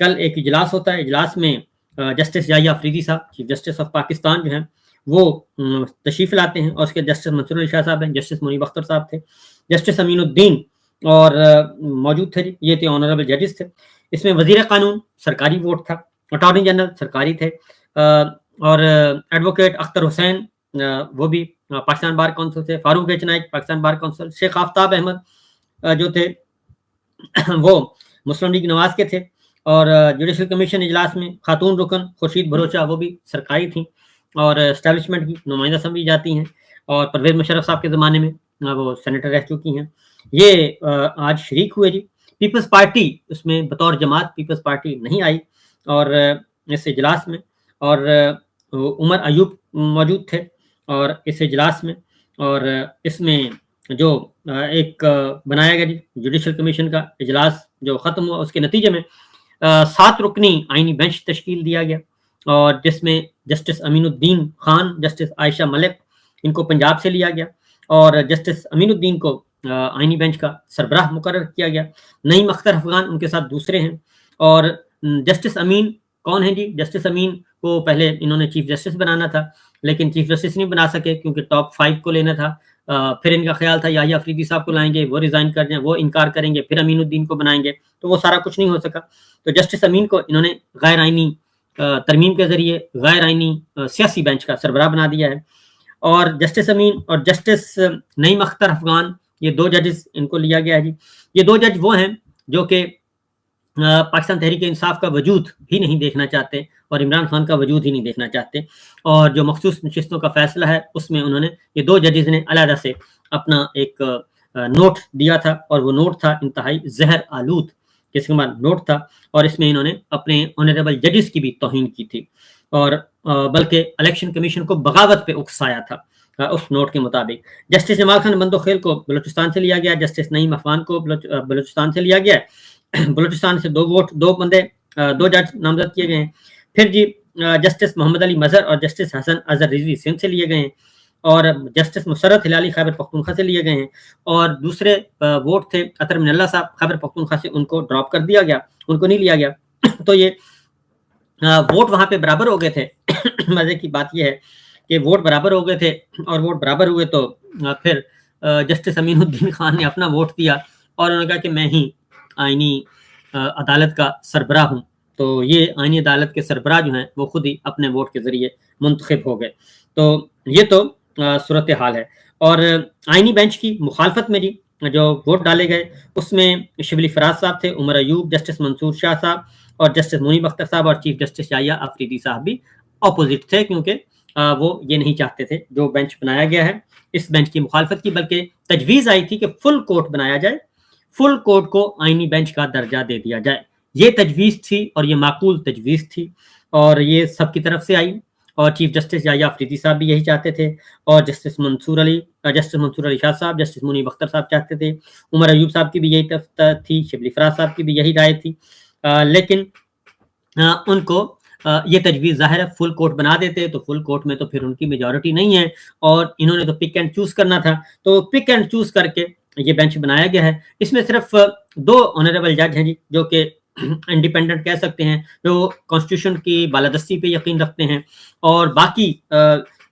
کل ایک اجلاس ہوتا ہے، اجلاس میں جسٹس یحییٰ آفریدی صاحب چیف جسٹس آف پاکستان جو ہیں وہ تشریف لاتے ہیں، اور اس کے جسٹس منصور علی شاہ صاحب ہیں، جسٹس منیب اختر صاحب تھے، جسٹس امین الدین اور موجود تھے جی، یہ تھے آنریبل ججز تھے۔ اس میں وزیر قانون سرکاری ووٹ تھا، اٹارنی جنرل سرکاری تھے، اور ایڈوکیٹ اختر حسین وہ بھی پاکستان بار کونسل سے، Farooq H Naek Pakistan bar council, Sheikh Aftab Ahmad جو تھے وہ مسلم لیگ نواز کے تھے، اور جوڈیشل کمیشن اجلاس میں خاتون رکن خورشید بھروچا وہ بھی سرکاری تھیں، اور اسٹیبلشمنٹ کی نمائندہ اسمبلی جاتی ہیں، اور پرویز مشرف صاحب کے زمانے میں وہ سینیٹر رہ چکی ہیں۔ یہ آج شریک ہوئے جی۔ پیپلز پارٹی اس میں بطور جماعت پیپلز پارٹی نہیں آئی، اور اس اجلاس میں، اور عمر ایوب موجود تھے اور اس اجلاس میں، اور اس میں جو ایک بنایا گیا جی جوڈیشل کمیشن کا اجلاس جو ختم ہوا، اس کے نتیجے میں 7 رکنی آئینی بینچ تشکیل دیا گیا، اور جس میں جسٹس امین الدین خان، جسٹس عائشہ ملک ان کو پنجاب سے لیا گیا، اور جسٹس امین الدین کو آئینی بینچ کا سربراہ مقرر کیا گیا۔ نعیم اختر افغان ان کے ساتھ دوسرے ہیں، اور جسٹس امین کون ہیں جی؟ جسٹس امین کو پہلے انہوں نے چیف جسٹس بنانا تھا، لیکن چیف جسٹس نہیں بنا سکے کیونکہ ٹاپ 5 کو لینا تھا۔ پھر ان کا خیال تھا یحییٰ آفریدی صاحب کو لائیں گے، وہ ریزائن کر جائیں، وہ انکار کریں گے، پھر امین الدین کو بنائیں گے، تو وہ سارا کچھ نہیں ہو سکا۔ تو جسٹس امین کو انہوں نے غیر آئینی ترمیم کے ذریعے غیر آئینی سیاسی بینچ کا سربراہ بنا دیا ہے، اور جسٹس امین اور جسٹس نعیم اختر افغان یہ 2 ججز ان کو لیا گیا ہے جی۔ یہ 2 جج وہ ہیں جو کہ پاکستان تحریک انصاف کا وجود ہی نہیں دیکھنا چاہتے، اور عمران خان کا وجود ہی نہیں دیکھنا چاہتے، اور جو مخصوص نشستوں کا فیصلہ ہے اس میں انہوں نے یہ 2 ججز نے علیحدہ سے اپنا ایک نوٹ دیا تھا، اور وہ نوٹ تھا انتہائی زہر آلود قسم کا نوٹ تھا، اور اس میں انہوں نے اپنے آنریبل ججز کی بھی توہین کی تھی، اور بلکہ الیکشن کمیشن کو بغاوت پہ اکسایا تھا۔ اس نوٹ کے مطابق جسٹس جمال خان بندوخیل کو بلوچستان سے لیا گیا، جسٹس نعیم افغان کو بلوچستان سے لیا گیا، بلوچستان سے 2 جج نامزد کیے گئے ہیں۔ پھر جی جسٹس محمد علی مظہر اور جسٹس حسن اظہر رضوی سندھ سے لیے گئے ہیں، اور جسٹس مسرت ہلالی خیبر پختونخوا سے لیے گئے ہیں، اور دوسرے ووٹ تھے اطہر من اللہ صاحب خیبر پختونخوا سے، ان کو ڈراپ کر دیا گیا، ان کو نہیں لیا گیا۔ تو یہ ووٹ وہاں پہ برابر ہو گئے تھے۔ مزے کی بات یہ ہے کہ ووٹ برابر ہو گئے تھے، اور ووٹ برابر ہوئے تو پھر جسٹس امین الدین خان نے اپنا ووٹ دیا، اور انہوں نے کہا کہ میں ہی آئینی عدالت کا سربراہ ہوں۔ تو یہ آئینی عدالت کے سربراہ جو ہیں وہ خود ہی اپنے ووٹ کے ذریعے منتخب ہو گئے۔ تو یہ تو صورتحال ہے۔ اور آئینی بینچ کی مخالفت میں جی جو ووٹ ڈالے گئے اس میں شبلی فراز صاحب تھے، عمر ایوب، جسٹس منصور شاہ صاحب اور جسٹس منیب اختر صاحب، اور چیف جسٹس یحییٰ آفریدی صاحب بھی اپوزٹ تھے، کیونکہ وہ یہ نہیں چاہتے تھے جو بینچ بنایا گیا ہے اس بینچ کی مخالفت کی، بلکہ تجویز آئی تھی کہ فل کورٹ بنایا جائے، فل کورٹ کو آئینی بینچ کا درجہ دے دیا جائے۔ یہ تجویز تھی، اور یہ معقول تجویز تھی، اور یہ سب کی طرف سے آئی، اور چیف جسٹس یحییٰ آفریدی صاحب بھی یہی چاہتے تھے، اور جسٹس منصور علی شاہ صاحب، جسٹس منیب اختر صاحب چاہتے تھے، عمر ایوب صاحب کی بھی یہی تھی، شبلی فراز صاحب کی بھی یہی رائے تھی، لیکن ان کو یہ تجویز ظاہر ہے فل کورٹ بنا دیتے تو فل کورٹ میں تو پھر ان کی میجورٹی نہیں ہے، اور انہوں نے تو پک اینڈ چوز کرنا تھا، تو پک اینڈ چوز کر کے یہ بینچ بنایا گیا ہے۔ اس میں صرف 2 آنریبل جج ہیں جی جو کہ انڈیپینڈنٹ کہہ سکتے ہیں، جو کانسٹیٹیوشن کی بالادستی پہ یقین رکھتے ہیں، اور باقی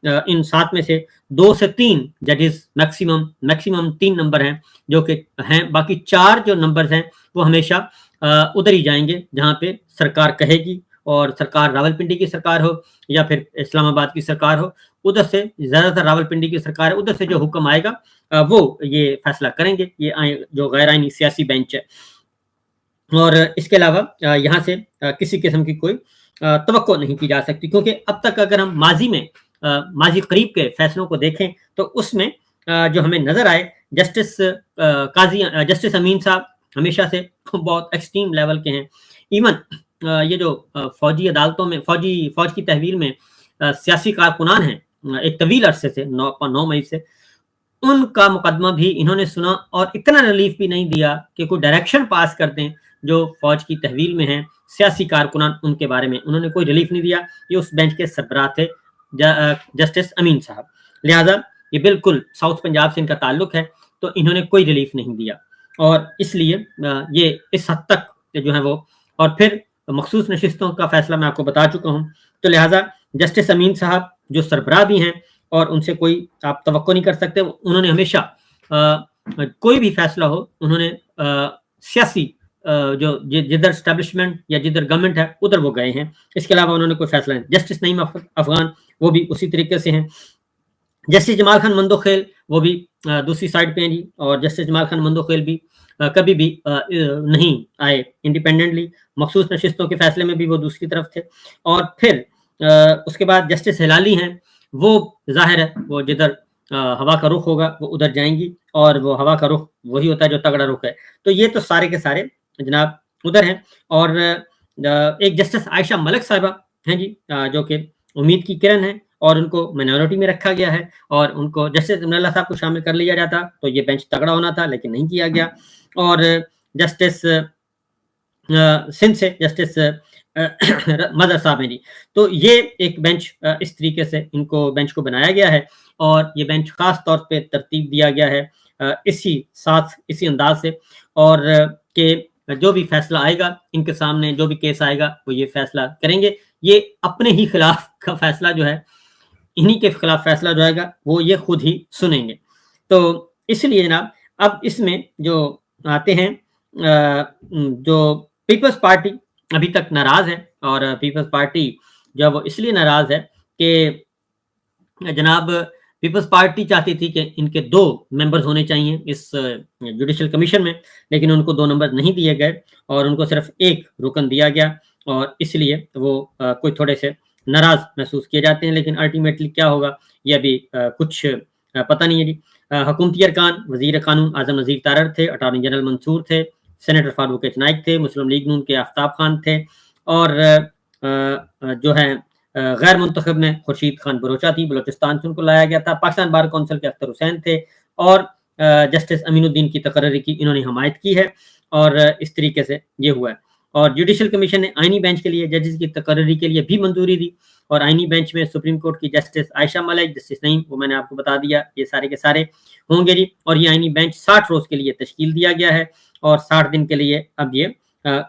ان 7 میں سے 2 سے 3 ججز میکسیمم 3 نمبر ہیں جو کہ ہیں، باقی 4 جو نمبرز ہیں وہ ہمیشہ ادھر ہی جائیں گے جہاں پہ سرکار کہے گی، اور سرکار راول پنڈی کی سرکار ہو یا پھر اسلام آباد کی سرکار ہو، ادھر سے زیادہ تر راول پنڈی کی سرکار ہے، ادھر سے جو حکم آئے گا وہ یہ فیصلہ کریں گے، یہ جو غیر آئینی سیاسی بینچ ہے۔ اور اس کے علاوہ یہاں سے کسی قسم کی کوئی توقع نہیں کی جا سکتی، کیونکہ اب تک اگر ہم ماضی قریب کے فیصلوں کو دیکھیں تو اس میں جو ہمیں نظر آئے، جسٹس امین صاحب ہمیشہ سے بہت ایکسٹریم لیول کے ہیں۔ ایون یہ جو فوجی عدالتوں میں فوج کی تحویل میں سیاسی کارکنان ہیں ایک طویل عرصے سے 9 مئی سے، ان کا مقدمہ بھی انہوں نے سنا، اور اتنا ریلیف بھی نہیں دیا کہ کوئی ڈائریکشن پاس کر دیں جو فوج کی تحویل میں ہیں سیاسی کارکنان، ان کے بارے میں انہوں نے کوئی ریلیف نہیں دیا۔ یہ اس بینچ کے سربراہ تھے جسٹس امین صاحب، لہذا یہ بالکل ساؤتھ پنجاب سے ان کا تعلق ہے، تو انہوں نے کوئی ریلیف نہیں دیا، اور اس لیے یہ اس حد تک جو ہے وہ، اور پھر مخصوص نشستوں کا فیصلہ میں آپ کو بتا چکا ہوں. تو لہٰذا جسٹس امین صاحب جو سربراہ بھی ہیں اور ان سے کوئی آپ توقع نہیں کر سکتے, انہوں نے ہمیشہ کوئی بھی فیصلہ ہو انہوں نے سیاسی جو جدھر اسٹیبلشمنٹ یا جدھر گورنمنٹ ہے ادھر وہ گئے ہیں, اس کے علاوہ انہوں نے کوئی فیصلہ نہیں. جسٹس نعیم افغان وہ بھی اسی طریقے سے ہیں. جسٹس جمال خان مندوخیل وہ بھی دوسری سائڈ پہ ہیں جی, اور جسٹس جمال خان مندوخیل بھی کبھی بھی نہیں آئے انڈیپینڈنٹلی, مخصوص نشستوں کے فیصلے میں بھی وہ دوسری طرف تھے. اور پھر اس کے بعد جسٹس ہلالی ہیں, وہ ظاہر ہے وہ جدھر ہوا کا رخ ہوگا وہ ادھر جائیں گی, اور وہ ہوا کا رخ وہی ہوتا ہے جو تگڑا رخ ہے. تو یہ تو سارے کے سارے جناب ادھر ہیں. اور ایک جسٹس عائشہ ملک صاحبہ ہیں جی, جو کہ امید کی کرن ہے, اور ان کو مائنورٹی میں رکھا گیا ہے, اور ان کو جسٹس امن اللہ صاحب کو شامل کر لیا جاتا تو یہ بینچ تگڑا ہونا تھا, لیکن نہیں کیا گیا. اور جسٹس سندھ سے جسٹس مظہر صاحب ہیں جی, تو یہ ایک بینچ اس طریقے سے ان کو بینچ کو بنایا گیا ہے, اور یہ بینچ خاص طور پہ ترتیب دیا گیا ہے اسی انداز سے, اور کہ جو بھی فیصلہ آئے گا ان کے سامنے, جو بھی کیس آئے گا وہ یہ فیصلہ کریں گے. یہ اپنے ہی خلاف کا فیصلہ جو ہے, انہی کے خلاف فیصلہ جو آئے گا وہ یہ خود ہی سنیں گے. تو اس لیے جناب اب اس میں جو آتے ہیں جو پیپلز پارٹی ابھی تک ناراض ہے, اور پیپلز پارٹی جو وہ اس لیے ناراض ہے کہ جناب پیپلز پارٹی چاہتی تھی کہ ان کے 2 ممبرز ہونے چاہیے اس جوڈیشل کمیشن میں, لیکن ان کو 2 نمبر نہیں دیے گئے اور ان کو صرف 1 رکن دیا گیا, اور اس لیے وہ کوئی تھوڑے سے ناراض محسوس کیے جاتے ہیں. لیکن الٹیمیٹلی کیا ہوگا یہ ابھی کچھ پتہ نہیں ہے جی. حکومتی ارکان وزیر قانون اعظم نذیر تارڑ تھے, اٹارنی جنرل منصور تھے, سینیٹر فاروق ایچ نائک تھے, مسلم لیگ نون کے آفتاب خان تھے, اور جو ہے غیر منتخب میں خورشید خان بروچہ تھی, بلوچستان سے ان کو لایا گیا تھا. پاکستان بار کونسل کے اختر حسین تھے, اور جسٹس امین الدین کی تقرری کی انہوں نے حمایت کی ہے, اور اس طریقے سے یہ ہوا ہے. اور جوڈیشل کمیشن نے آئینی بینچ کے لیے ججز کی تقرری کے لیے بھی منظوری دی, اور آئینی بینچ میں سپریم کورٹ کی جسٹس عائشہ ملک, جسٹس نعیم, وہ میں نے آپ کو بتا دیا یہ سارے کے سارے ہوں گے جی. اور یہ آئینی بینچ 60 روز کے لیے تشکیل دیا گیا ہے, اور 60 دن کے لیے اب یہ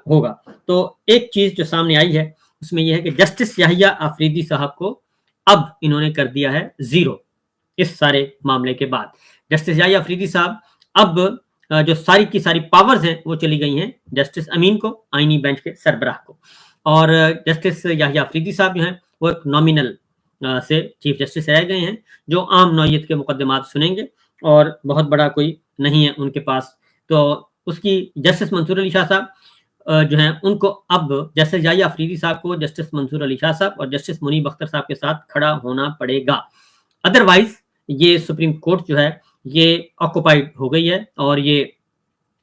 ہوگا. تو ایک چیز جو سامنے آئی ہے اس میں یہ ہے کہ جسٹس یحییٰ آفریدی صاحب کو اب انہوں نے کر دیا ہے 0 اس سارے معاملے کے بعد. جسٹس یحییٰ آفریدی صاحب اب جو ساری کی ساری پاورز ہیں وہ چلی گئی ہیں جسٹس امین کو, آئینی بینچ کے سربراہ کو. اور جسٹس یحییٰ آفریدی صاحب جو ہیں وہ ایک نامینل سے چیف جسٹس رہ گئے ہیں, جو عام نوعیت کے مقدمات سنیں گے, اور بہت بڑا کوئی نہیں ہے ان کے پاس. تو اس کی جسٹس منصور علی شاہ صاحب جو ہیں ان کو اب جسٹس یحییٰ آفریدی صاحب کو جسٹس منصور علی شاہ صاحب اور جسٹس منیب اختر صاحب کے ساتھ کھڑا ہونا پڑے گا. ادروائز یہ سپریم کورٹ جو ہے یہ آکوپائیڈ ہو گئی ہے, اور یہ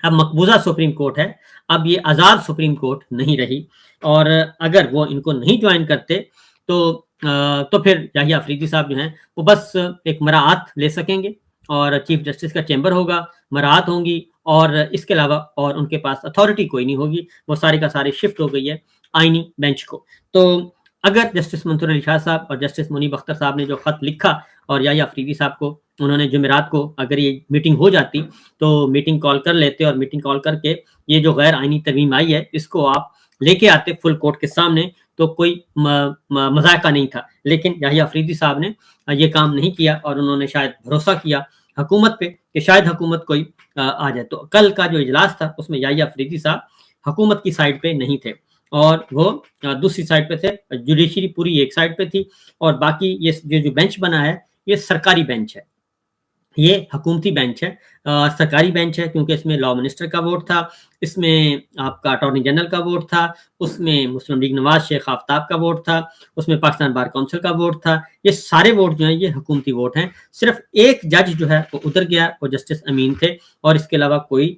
اب مقبوضہ سپریم کورٹ ہے, اب یہ آزاد سپریم کورٹ نہیں رہی. اور اگر وہ ان کو نہیں جوائن کرتے تو پھر یحییٰ آفریدی صاحب جو ہیں وہ بس ایک مراعات لے سکیں گے, اور چیف جسٹس کا چیمبر ہوگا, مراعات ہوں گی, اور اس کے علاوہ اور ان کے پاس اتھارٹی کوئی نہیں ہوگی. وہ سارے کا سارے شفٹ ہو گئی ہے آئینی بینچ کو. تو اگر جسٹس منصور علی شاہ صاحب اور جسٹس منیب اختر صاحب نے جو خط لکھا اور یحییٰ آفریدی صاحب کو انہوں نے جمعرات کو اگر یہ میٹنگ ہو جاتی تو میٹنگ کال کر لیتے, اور میٹنگ کال کر کے یہ جو غیر آئینی ترمیم آئی ہے اس کو آپ لے کے آتے فل کورٹ کے سامنے, تو کوئی مذائقہ نہیں تھا. لیکن یحییٰ آفریدی صاحب نے یہ کام نہیں کیا, اور انہوں نے شاید بھروسہ کیا حکومت پہ کہ شاید حکومت کوئی آ جائے. تو کل کا جو اجلاس تھا اس میں یحییٰ آفریدی صاحب حکومت کی سائڈ پہ نہیں تھے, اور وہ دوسری سائڈ پہ تھے. جوڈیشری پوری ایک سائڈ پہ تھی, اور باقی یہ جو بینچ بنا ہے یہ سرکاری بینچ ہے, یہ حکومتی بینچ ہے, سرکاری بینچ ہے, کیونکہ اس میں لا منسٹر کا ووٹ تھا, اس میں آپ کا اٹارنی جنرل کا ووٹ تھا, اس میں مسلم لیگ نواز شیخ آفتاب کا ووٹ تھا, اس میں پاکستان بار کونسل کا ووٹ تھا. یہ سارے ووٹ جو ہیں یہ حکومتی ووٹ ہیں. صرف ایک جج جو ہے وہ ادھر گیا, وہ جسٹس امین تھے, اور اس کے علاوہ کوئی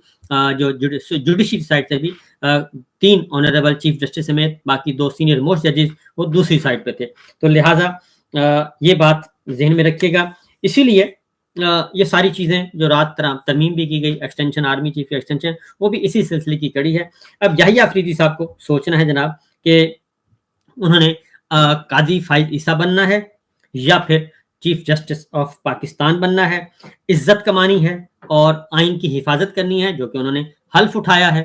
جو جوڈیشری سائڈ سے بھی 3 آنریبل چیف جسٹس سمیت باقی 2 سینئر موسٹ ججز وہ دوسری سائڈ پہ تھے. تو لہٰذا یہ بات ذہن میں رکھیے گا. اسی لیے یہ ساری چیزیں جو رات ترمیم بھی کی گئی, ایکسٹینشن آرمی چیف کی ایکسٹینشن, وہ بھی اسی سلسلے کی کڑی ہے. اب یحییٰ آفریدی صاحب کو سوچنا ہے جناب کہ انہوں نے قاضی فائز عیسیٰ بننا ہے یا پھر چیف جسٹس آف پاکستان بننا ہے. عزت کمانی ہے اور آئین کی حفاظت کرنی ہے, جو کہ انہوں نے حلف اٹھایا ہے.